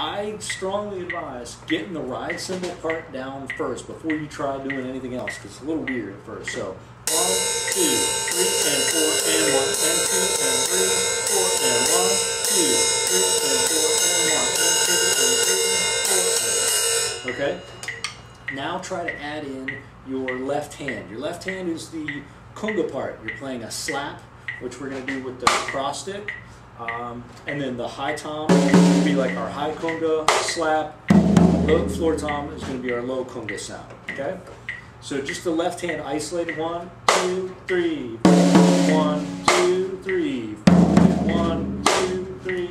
I strongly advise getting the ride cymbal part down first before you try doing anything else, because it's a little weird at first. So 1, 2, 3, and 4, and 1, and 2, and 3, 4, and 1, 2, 3, and 4, and 1, and 2, and 3, 4. Okay? Now try to add in your left hand. Your left hand is the conga part. You're playing a slap, which we're going to do with the cross stick. And then the high tom will be like our high conga slap. Low floor tom is going to be our low conga sound. Okay? So just the left hand isolated. 1, 2, 3. 1, 2, 3. 1, 2, 3.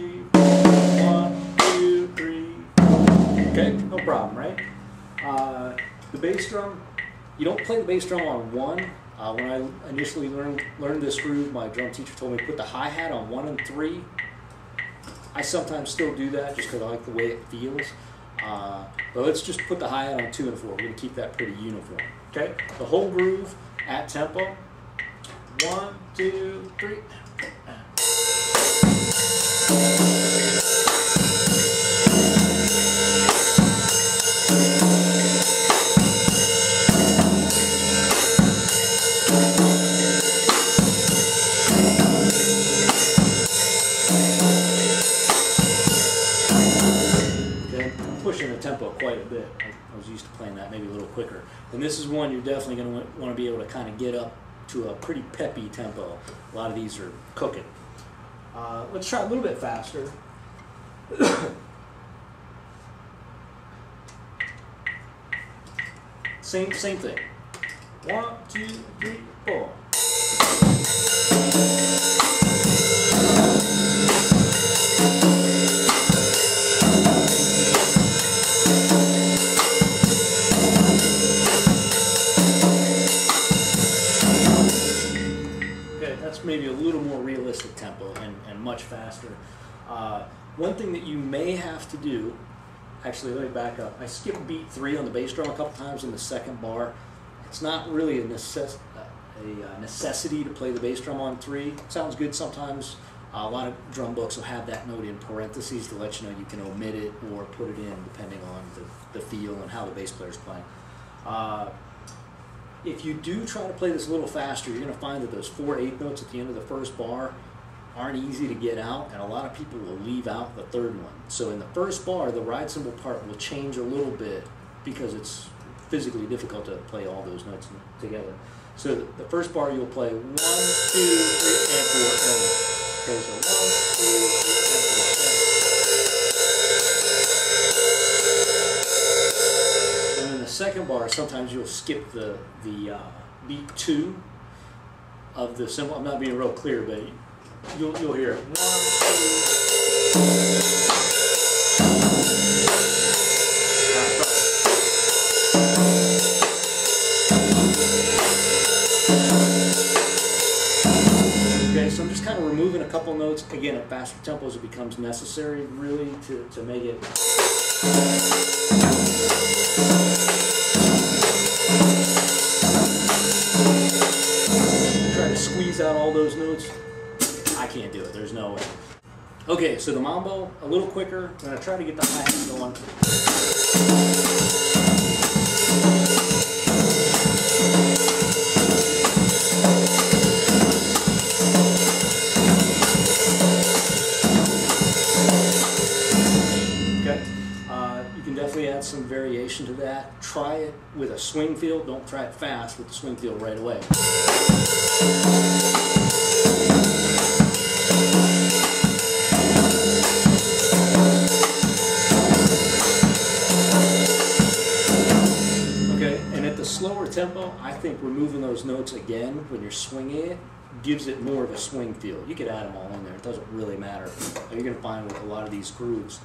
1, 2, 3. Okay? No problem, right? The bass drum, you don't play the bass drum on 1. When I initially learned this groove, my drum teacher told me to put the hi-hat on 1 and 3. I sometimes still do that just because I like the way it feels. But let's just put the hi-hat on 2 and 4. We're going to keep that pretty uniform. Okay? The whole groove at tempo. 1, 2, 3. Pushing the tempo quite a bit. I was used to playing that maybe a little quicker. And this is one you're definitely going to want to be able to kind of get up to a pretty peppy tempo. A lot of these are cooking. Let's try a little bit faster. Same thing. 1, 2, 3, 4. Maybe a little more realistic tempo and much faster. One thing that you may have to do, actually let me back up. I skipped beat 3 on the bass drum a couple times in the second bar. It's not really a necessity to play the bass drum on 3. It sounds good sometimes. A lot of drum books will have that note in parentheses to let you know you can omit it or put it in depending on the feel and how the bass player's playing. If you do try to play this a little faster, you're going to find that those 4/8 notes at the end of the first bar aren't easy to get out, and a lot of people will leave out the third one. So in the first bar, the ride cymbal part will change a little bit because it's physically difficult to play all those notes together. So the first bar you'll play 1, 2, 3, and 4, and 1. Okay, so 1, 2, 3, and 4, and the second bar, sometimes you'll skip the beat 2 of the cymbal. I'm not being real clear, but you'll hear it. 1, 2. Okay, so I'm just kind of removing a couple notes. Again, at faster tempos, it becomes necessary really to make it. Try to squeeze out all those notes. I can't do it. There's no way. Okay, so the mambo, a little quicker. I'm going to try to get the hi-hat going. Okay, you can definitely add some variation to that. Try it with a swing feel. Don't try it fast with the swing feel right away. Okay, and at the slower tempo, I think removing those notes again when you're swinging it gives it more of a swing feel. You could add them all in there. It doesn't really matter. You're going to find with a lot of these grooves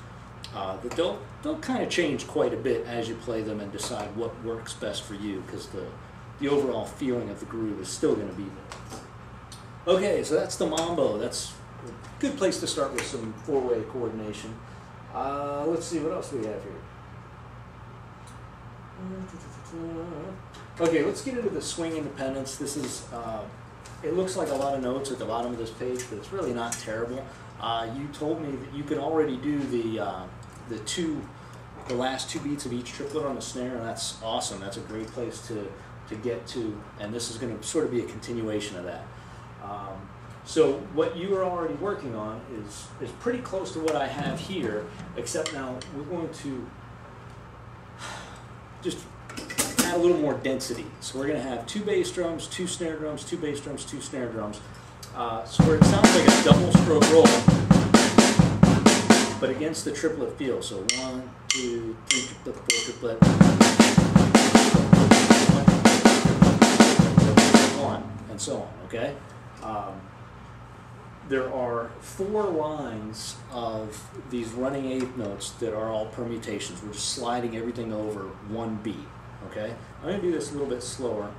that they'll kind of change quite a bit as you play them and decide what works best for you, because the overall feeling of the groove is still going to be there. Okay, so that's the mambo. That's a good place to start with some four-way coordination. Let's see what else we have here. Okay, let's get into the swing independence. This is, it looks like a lot of notes at the bottom of this page, but it's really not terrible. You told me that you can already do the the last two beats of each triplet on the snare, and that's awesome. That's a great place to get to, and this is going to sort of be a continuation of that. So what you are already working on is pretty close to what I have here, except now we're going to just add a little more density. So we're going to have 2 bass drums, 2 snare drums, 2 bass drums, 2 snare drums. So where it sounds like a double stroke roll, but against the triplet feel. So 1, 2, 3 triplet, 4 triplet, 1, and so on. Okay. There are 4 lines of these running eighth notes that are all permutations. We're just sliding everything over one beat. Okay. I'm going to do this a little bit slower.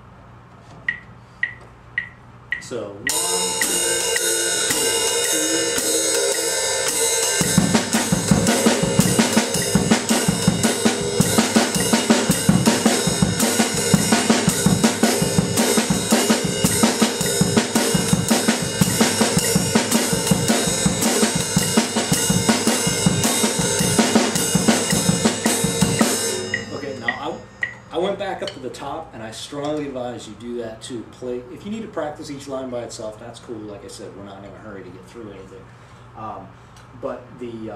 So 1, 2, 3. I went back up to the top, and I strongly advise you do that too. Play if you need to practice each line by itself. That's cool. Like I said, we're not in a hurry to get through anything. But the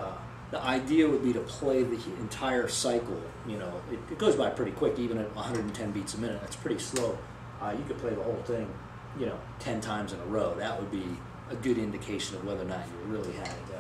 idea would be to play the entire cycle. You know, it goes by pretty quick, even at 110 beats a minute. That's pretty slow. You could play the whole thing, 10 times in a row. That would be a good indication of whether or not you really had it down.